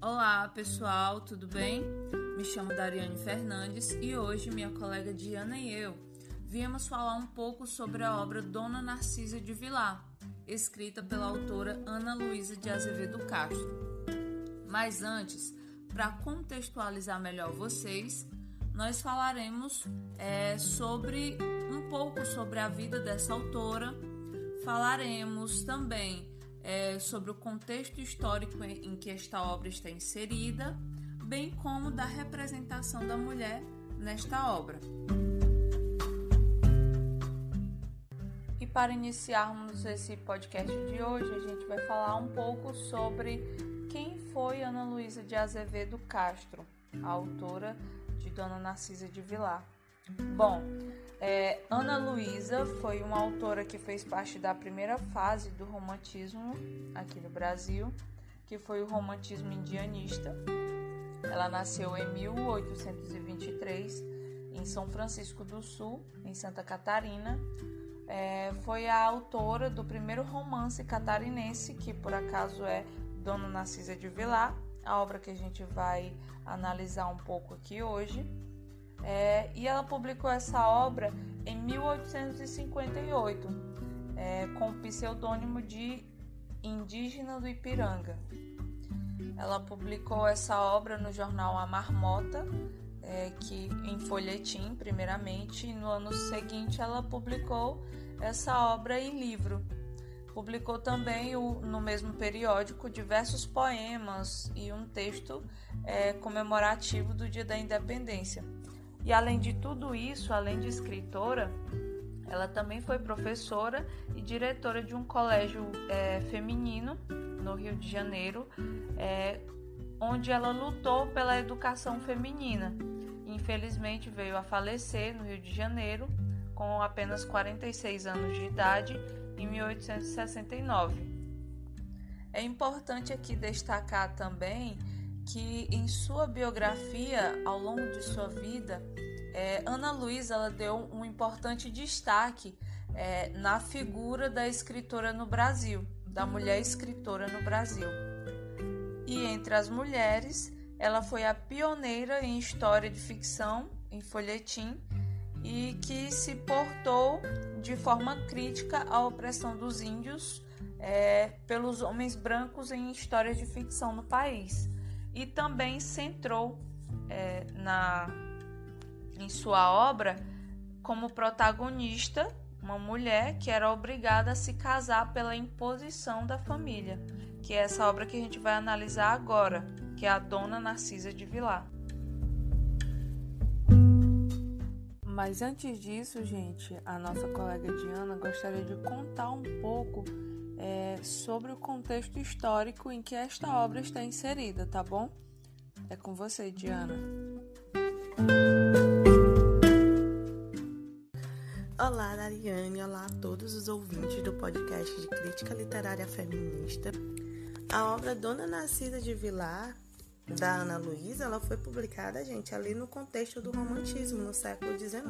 Olá pessoal, tudo bem? Me chamo Dariane Fernandes e hoje minha colega Diana e eu viemos falar um pouco sobre a obra Dona Narcisa de Vilar, escrita pela autora Ana Luísa de Azevedo Castro. Mas antes, para contextualizar melhor vocês, nós falaremos sobre um pouco sobre a vida dessa autora, falaremos também sobre o contexto histórico em que esta obra está inserida, bem como da representação da mulher nesta obra. E para iniciarmos esse podcast de hoje, a gente vai falar um pouco sobre quem foi Ana Luísa de Azevedo Castro, a autora de Dona Narcisa de Vilar. Bom, Ana Luísa foi uma autora que fez parte da primeira fase do romantismo aqui no Brasil, que foi o romantismo indianista. Ela nasceu em 1823 em São Francisco do Sul, em Santa Catarina. Foi a autora do primeiro romance catarinense, que por acaso é Dona Narcisa de Vilar, a obra que a gente vai analisar um pouco aqui hoje. E ela publicou essa obra em 1858, com o pseudônimo de Indígena do Ipiranga. Ela publicou essa obra no jornal A Marmota, que em folhetim primeiramente, e no ano seguinte ela publicou essa obra em livro. Publicou também no mesmo periódico diversos poemas e um texto comemorativo do Dia da Independência. E além de tudo isso, além de escritora, ela também foi professora e diretora de um colégio feminino no Rio de Janeiro, onde ela lutou pela educação feminina. Infelizmente veio a falecer no Rio de Janeiro com apenas 46 anos de idade em 1869. É importante aqui destacar também que em sua biografia, ao longo de sua vida, Ana Luísa ela deu um importante destaque na figura da escritora no Brasil, da mulher escritora no Brasil. E entre as mulheres, ela foi a pioneira em história de ficção, em folhetim, e que se portou de forma crítica à opressão dos índios pelos homens brancos em histórias de ficção no país. E também centrou em sua obra como protagonista uma mulher que era obrigada a se casar pela imposição da família, que é essa obra que a gente vai analisar agora, que é a Dona Narcisa de Vilar. Mas antes disso, gente, a nossa colega Diana gostaria de contar um pouco sobre o contexto histórico em que esta obra está inserida, tá bom? É com você, Diana. Olá, Dariane, olá a todos os ouvintes do podcast de Crítica Literária Feminista. A obra Dona Narcisa de Vilar, da Ana Luísa, ela foi publicada, gente, ali no contexto do romantismo, no século XIX,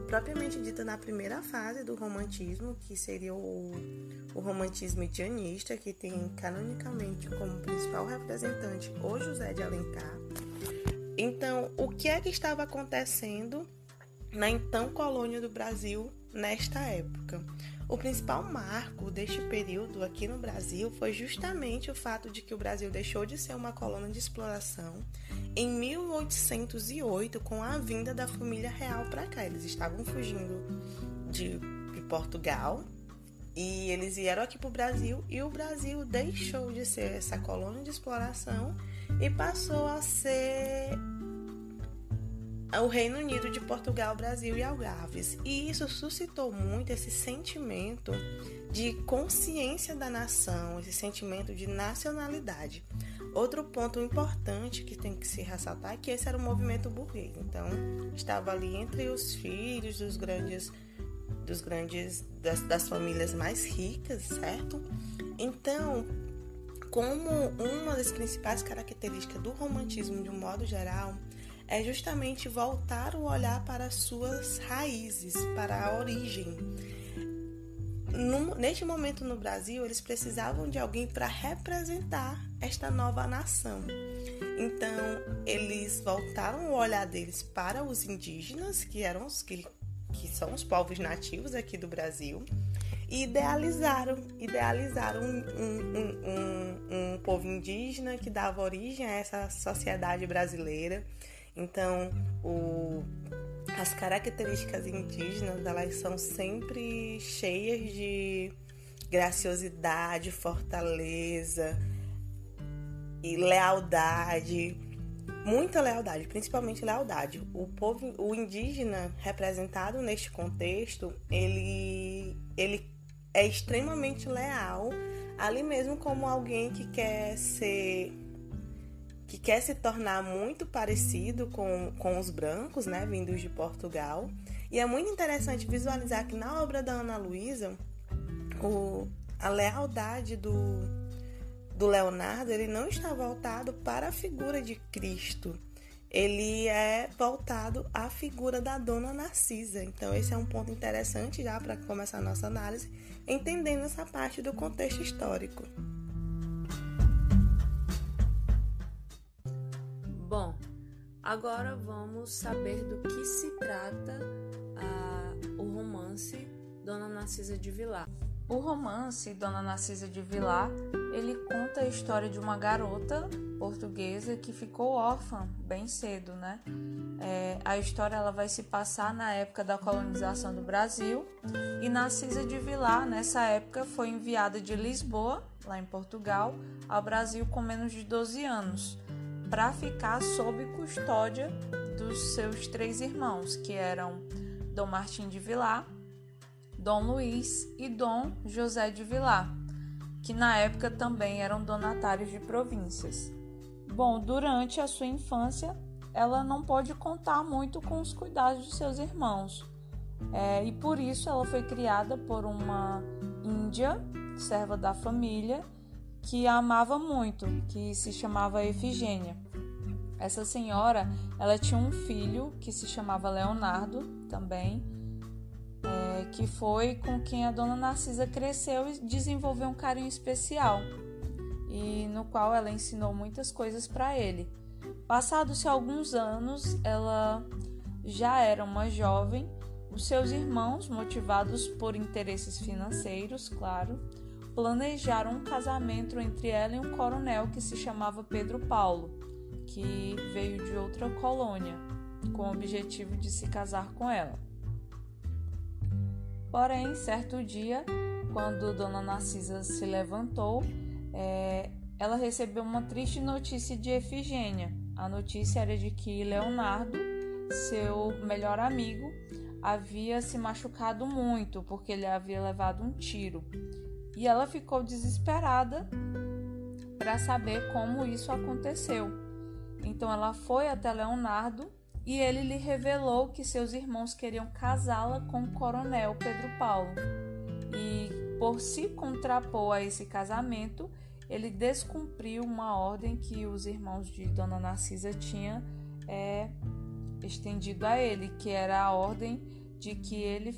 propriamente dita na primeira fase do romantismo, que seria o romantismo indianista, que tem canonicamente como principal representante o José de Alencar. Então, o que é que estava acontecendo na então colônia do Brasil nesta época? O principal marco deste período aqui no Brasil foi justamente o fato de que o Brasil deixou de ser uma colônia de exploração em 1808, com a vinda da família real para cá. Eles estavam fugindo de Portugal e eles vieram aqui para o Brasil, e o Brasil deixou de ser essa colônia de exploração e passou a ser o Reino Unido de Portugal, Brasil e Algarves. E isso suscitou muito esse sentimento de consciência da nação, esse sentimento de nacionalidade. Outro ponto importante que tem que se ressaltar é que esse era o movimento burguês. Então, estava ali entre os filhos das famílias mais ricas, certo? Então, como uma das principais características do romantismo de um modo geral é justamente voltar o olhar para as suas raízes, para a origem. Neste momento no Brasil, eles precisavam de alguém para representar esta nova nação. Então, eles voltaram o olhar deles para os indígenas, que são os povos nativos aqui do Brasil, e idealizaram um povo indígena que dava origem a essa sociedade brasileira. Então, as características indígenas, elas são sempre cheias de graciosidade, fortaleza e lealdade, muita lealdade, principalmente lealdade. O indígena representado neste contexto, ele é extremamente leal, ali mesmo como alguém que quer se tornar muito parecido com os brancos, né, vindos de Portugal. E é muito interessante visualizar que na obra da Ana Luísa, a lealdade do Leonardo, ele não está voltado para a figura de Cristo, ele é voltado à figura da Dona Narcisa. Então esse é um ponto interessante já para começar a nossa análise, entendendo essa parte do contexto histórico. Bom, agora vamos saber do que se trata o romance Dona Narcisa de Vilar. O romance Dona Narcisa de Vilar, ele conta a história de uma garota portuguesa que ficou órfã bem cedo, né? A história ela vai se passar na época da colonização do Brasil, e Narcisa de Vilar, nessa época, foi enviada de Lisboa, lá em Portugal, ao Brasil com menos de 12 anos, para ficar sob custódia dos seus 3 irmãos, que eram Dom Martim de Vilar, Dom Luís e Dom José de Vilar, que na época também eram donatários de províncias. Bom, durante a sua infância, ela não pôde contar muito com os cuidados de seus irmãos, e por isso ela foi criada por uma índia, serva da família, que a amava muito, que se chamava Efigênia. Essa senhora, ela tinha um filho que se chamava Leonardo também, que foi com quem a Dona Narcisa cresceu e desenvolveu um carinho especial, e no qual ela ensinou muitas coisas para ele. Passados-se alguns anos, ela já era uma jovem. Os seus irmãos, motivados por interesses financeiros, claro, planejaram um casamento entre ela e um coronel que se chamava Pedro Paulo, que veio de outra colônia, com o objetivo de se casar com ela. Porém, certo dia, quando Dona Narcisa se levantou, ela recebeu uma triste notícia de Efigênia. A notícia era de que Leonardo, seu melhor amigo, havia se machucado muito porque ele havia levado um tiro. E ela ficou desesperada para saber como isso aconteceu. Então ela foi até Leonardo e ele lhe revelou que seus irmãos queriam casá-la com o coronel Pedro Paulo. E por se contrapor a esse casamento, ele descumpriu uma ordem que os irmãos de Dona Narcisa tinham estendido a ele, que era a ordem de que ele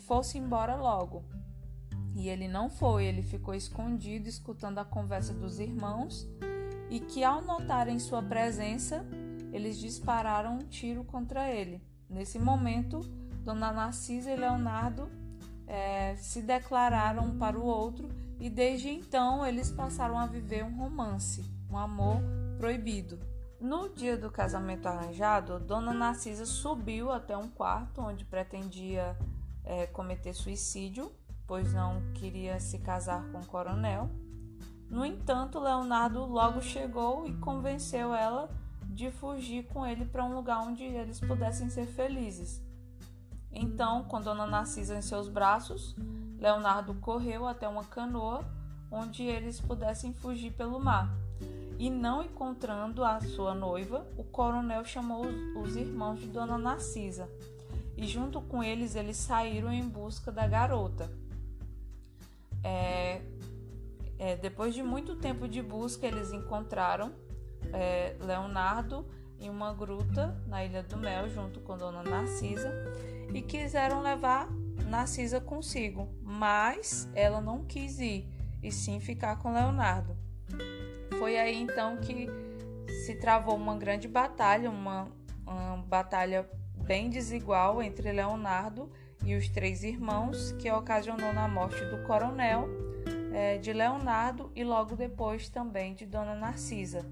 fosse embora logo. E ele não foi, ele ficou escondido escutando a conversa dos irmãos, e que ao notarem sua presença, eles dispararam um tiro contra ele. Nesse momento, Dona Narcisa e Leonardo se declararam um para o outro, e desde então eles passaram a viver um romance, um amor proibido. No dia do casamento arranjado, Dona Narcisa subiu até um quarto onde pretendia cometer suicídio, pois não queria se casar com o coronel. No entanto, Leonardo logo chegou e convenceu ela de fugir com ele para um lugar onde eles pudessem ser felizes. Então, com Dona Narcisa em seus braços, Leonardo correu até uma canoa onde eles pudessem fugir pelo mar. E não encontrando a sua noiva, o coronel chamou os irmãos de Dona Narcisa, e junto com eles saíram em busca da garota. Depois de muito tempo de busca, eles encontraram Leonardo em uma gruta na Ilha do Mel junto com Dona Narcisa e quiseram levar Narcisa consigo, mas ela não quis ir e sim ficar com Leonardo. Foi aí então que se travou uma grande batalha, uma batalha bem desigual entre Leonardo e os 3 irmãos, que ocasionou na morte do coronel, de Leonardo e logo depois também de Dona Narcisa.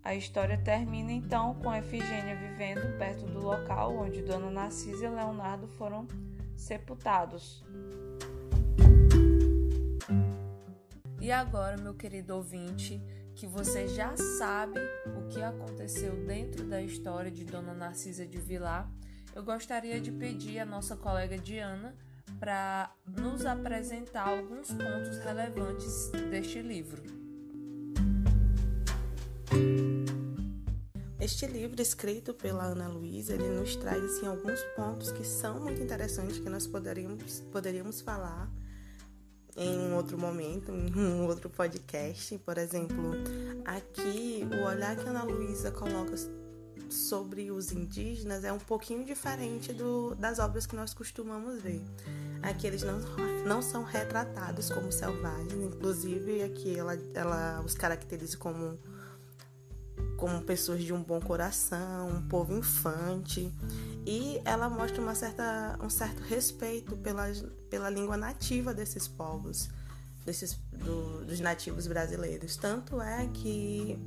A história termina então com Efigênia vivendo perto do local onde Dona Narcisa e Leonardo foram sepultados. E agora, meu querido ouvinte, que você já sabe o que aconteceu dentro da história de Dona Narcisa de Vilar, eu gostaria de pedir à nossa colega Diana para nos apresentar alguns pontos relevantes deste livro. Este livro, escrito pela Ana Luísa, ele nos traz assim, alguns pontos que são muito interessantes, que nós poderíamos falar em um outro momento, em um outro podcast. Por exemplo, aqui o olhar que a Ana Luísa coloca sobre os indígenas é um pouquinho diferente das obras que nós costumamos ver. Aqui eles não são retratados como selvagens, inclusive aqui ela os caracteriza como pessoas de um bom coração, um povo infante, e ela mostra um certo respeito pela língua nativa desses povos, dos nativos brasileiros. Tanto é que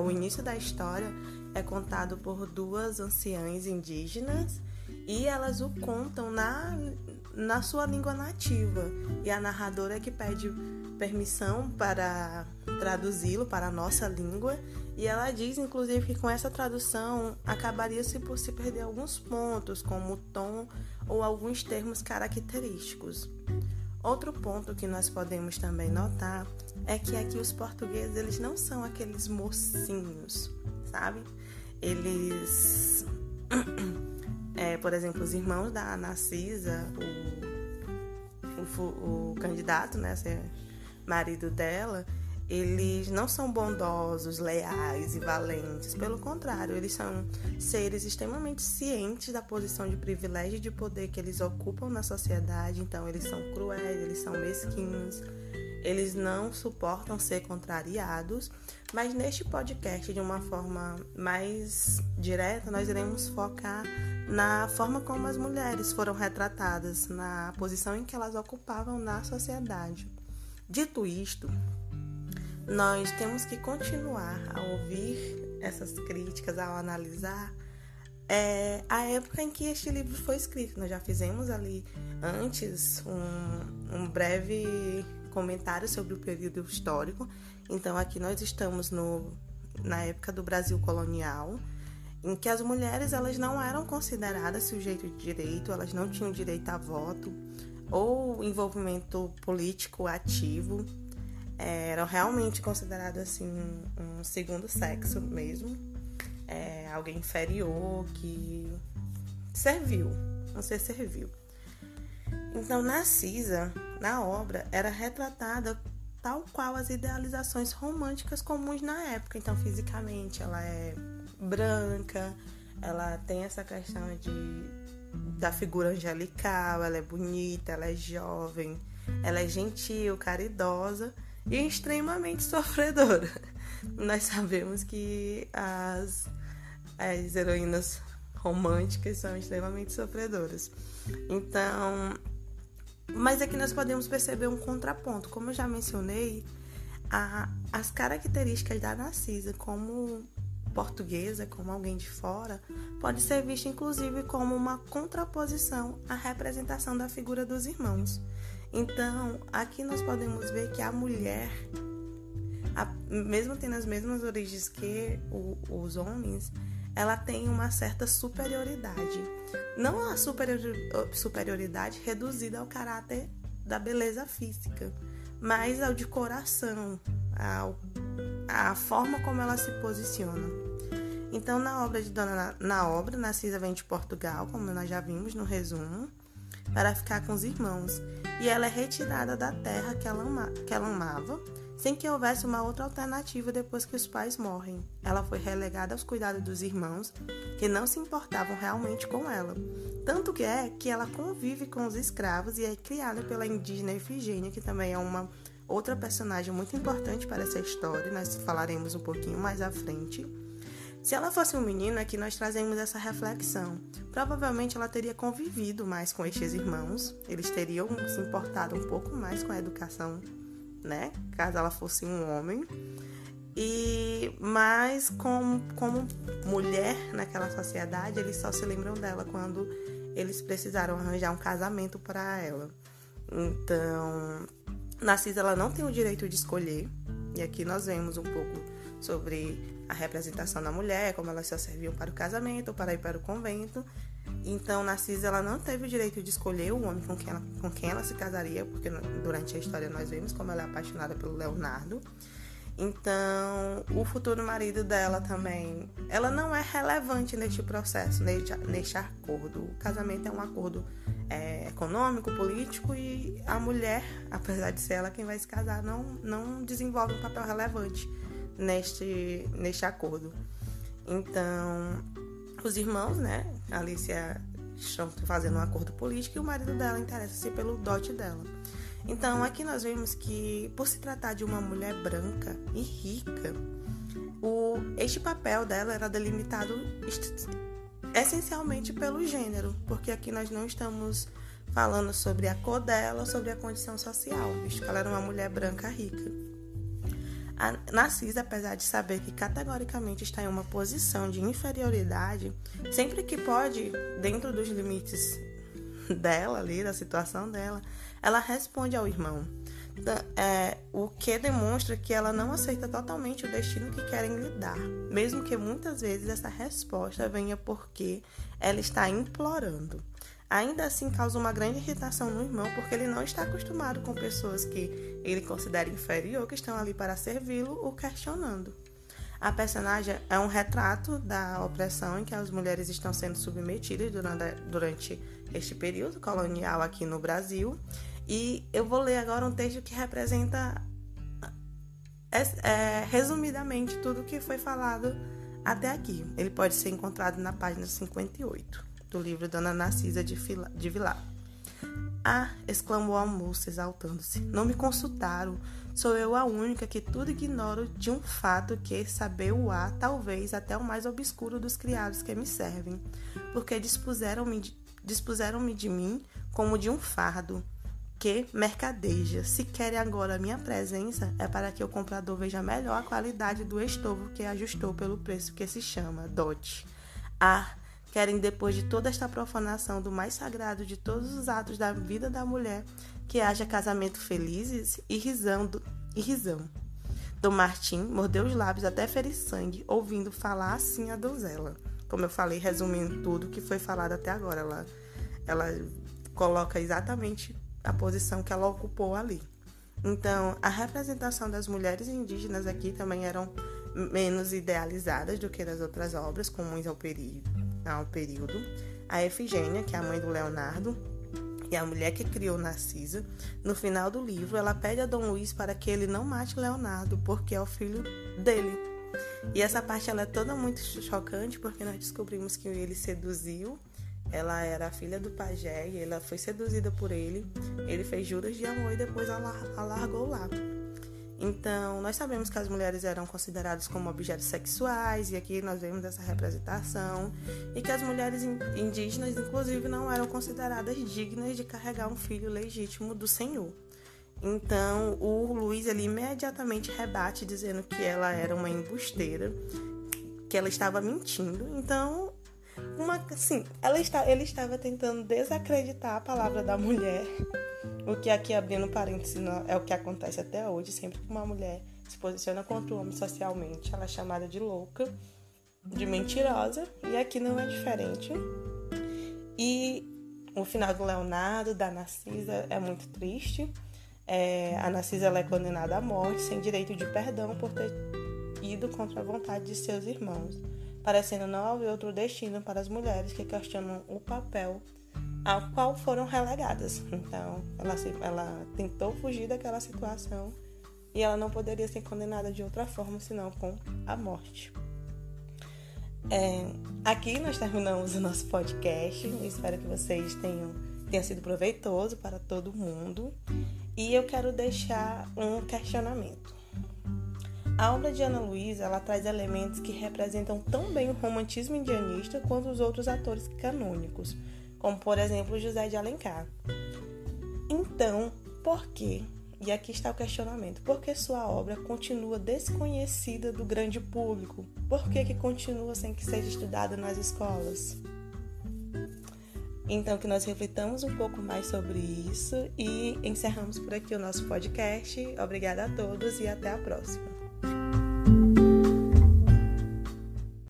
o início da história é contado por 2 anciãs indígenas e elas o contam na sua língua nativa, e a narradora é que pede permissão para traduzi-lo para a nossa língua, e ela diz inclusive que com essa tradução acabaria-se por se perder alguns pontos, como o tom ou alguns termos característicos. Outro ponto que nós podemos também notar é que aqui os portugueses, eles não são aqueles mocinhos, sabe? Eles, por exemplo, os irmãos da Narcisa, o candidato, né, ser marido dela, eles não são bondosos, leais e valentes. Pelo contrário, eles são seres extremamente cientes da posição de privilégio e de poder que eles ocupam na sociedade. Então, eles são cruéis, eles são mesquinhos, eles não suportam ser contrariados. Mas neste podcast, de uma forma mais direta, nós iremos focar na forma como as mulheres foram retratadas, na posição em que elas ocupavam na sociedade. Dito isto, nós temos que continuar a ouvir essas críticas, ao analisar a época em que este livro foi escrito. Nós já fizemos ali antes um breve comentário sobre o período histórico. Então aqui nós estamos na época do Brasil colonial, em que as mulheres elas não eram consideradas sujeito de direito, elas não tinham direito a voto ou envolvimento político ativo. Eram realmente consideradas assim um segundo sexo mesmo, alguém inferior que serviu, um ser servil. Então Narcisa, na obra, era retratada tal qual as idealizações românticas comuns na época. Então fisicamente ela é branca, ela tem essa questão da figura angelical, ela é bonita, ela é jovem, ela é gentil, caridosa e extremamente sofredora. Nós sabemos que as heroínas românticas são extremamente sofredoras. Então, mas aqui nós podemos perceber um contraponto. Como eu já mencionei, as características da Narcisa como portuguesa, como alguém de fora, pode ser vista inclusive como uma contraposição à representação da figura dos irmãos. Então, aqui nós podemos ver que a mulher, mesmo tendo as mesmas origens que os homens, ela tem uma certa superioridade. Não a superioridade reduzida ao caráter da beleza física, mas ao de coração, a forma como ela se posiciona. Então, na obra, Narcisa vem de Portugal, como nós já vimos no resumo, para ficar com os irmãos. E ela é retirada da terra que ela amava, sem que houvesse uma outra alternativa depois que os pais morrem. Ela foi relegada aos cuidados dos irmãos, que não se importavam realmente com ela. Tanto que é que ela convive com os escravos e é criada pela indígena Efigênia, que também é uma outra personagem muito importante para essa história. Nós falaremos um pouquinho mais à frente. Se ela fosse um menino, aqui nós trazemos essa reflexão. Provavelmente ela teria convivido mais com estes irmãos, eles teriam se importado um pouco mais com a educação, né? Caso ela fosse um homem. Mas como mulher naquela sociedade, eles só se lembram dela quando eles precisaram arranjar um casamento para ela. Então, Narcisa, ela não tem o direito de escolher. E aqui nós vemos um pouco sobre a representação da mulher, como elas só serviam para o casamento ou para ir para o convento. Então, Narcisa, ela não teve o direito de escolher o homem com quem ela se casaria, porque durante a história nós vemos como ela é apaixonada pelo Leonardo. Então, o futuro marido dela também, ela não é relevante neste processo, neste acordo. O casamento é um acordo econômico, político, e a mulher, apesar de ser ela quem vai se casar, não desenvolve um papel relevante neste acordo. Então, os irmãos, né, Alicia, estão fazendo um acordo político e o marido dela interessa-se pelo dote dela. Então, aqui nós vemos que, por se tratar de uma mulher branca e rica, este papel dela era delimitado essencialmente pelo gênero, porque aqui nós não estamos falando sobre a cor dela, sobre a condição social, visto que ela era uma mulher branca rica. A Narcisa, apesar de saber que categoricamente está em uma posição de inferioridade, sempre que pode, dentro dos limites dela ali, da situação dela, ela responde ao irmão. O que demonstra que ela não aceita totalmente o destino que querem lhe dar, mesmo que muitas vezes essa resposta venha porque ela está implorando. Ainda assim, causa uma grande irritação no irmão, porque ele não está acostumado com pessoas que ele considera inferior, que estão ali para servi-lo ou questionando. A personagem é um retrato da opressão em que as mulheres estão sendo submetidas durante este período colonial aqui no Brasil. E eu vou ler agora um texto que representa, resumidamente, tudo o que foi falado até aqui. Ele pode ser encontrado na página 58 do livro Dona Narcisa de Vilar. "Ah!", exclamou a moça, exaltando-se. "Não me consultaram. Sou eu a única que tudo ignoro de um fato que saber-o-á, talvez até o mais obscuro dos criados que me servem, porque dispuseram-me de mim como de um fardo que mercadeja. Se querem agora a minha presença, é para que o comprador veja melhor a qualidade do estovo que ajustou pelo preço que se chama dote. Ah! Querem, depois de toda esta profanação do mais sagrado de todos os atos da vida da mulher, que haja casamento felizes e risão. Dom Martim mordeu os lábios até ferir sangue, ouvindo falar assim a donzela." Como eu falei, resumindo tudo que foi falado até agora, ela coloca exatamente a posição que ela ocupou ali. Então, a representação das mulheres indígenas aqui também eram menos idealizadas do que nas outras obras comuns ao período. A Efigênia, que é a mãe do Leonardo, e a mulher que criou Narcisa, no final do livro, ela pede a Dom Luís para que ele não mate Leonardo, porque é o filho dele. E essa parte ela é toda muito chocante, porque nós descobrimos que ele seduziu. Ela era a filha do pajé e ela foi seduzida por ele. Ele fez juras de amor e depois a largou lá. Então, nós sabemos que as mulheres eram consideradas como objetos sexuais, e aqui nós vemos essa representação, e que as mulheres indígenas, inclusive, não eram consideradas dignas de carregar um filho legítimo do Senhor. Então, o Luís ele imediatamente rebate, dizendo que ela era uma embusteira, que ela estava mentindo. Então, ele estava tentando desacreditar a palavra da mulher. O que aqui, abrindo parênteses, é o que acontece até hoje. Sempre que uma mulher se posiciona contra o homem socialmente, ela é chamada de louca, de mentirosa, e aqui não é diferente. E o final do Leonardo, da Narcisa, é muito triste. A Narcisa ela é condenada à morte, sem direito de perdão por ter ido contra a vontade de seus irmãos, parecendo não haver outro destino para as mulheres que questionam o papel ao qual foram relegadas. Então, ela tentou fugir daquela situação e ela não poderia ser condenada de outra forma senão com a morte. Aqui nós terminamos o nosso podcast. Eu espero que vocês tenha sido proveitoso para todo mundo. E eu quero deixar um questionamento. A obra de Ana Luísa, ela traz elementos que representam tão bem o romantismo indianista quanto os outros atores canônicos, como, por exemplo, José de Alencar. Então, por quê? E aqui está o questionamento. Por que sua obra continua desconhecida do grande público? Por que continua sem que seja estudada nas escolas? Então, que nós reflitamos um pouco mais sobre isso e encerramos por aqui o nosso podcast. Obrigada a todos e até a próxima.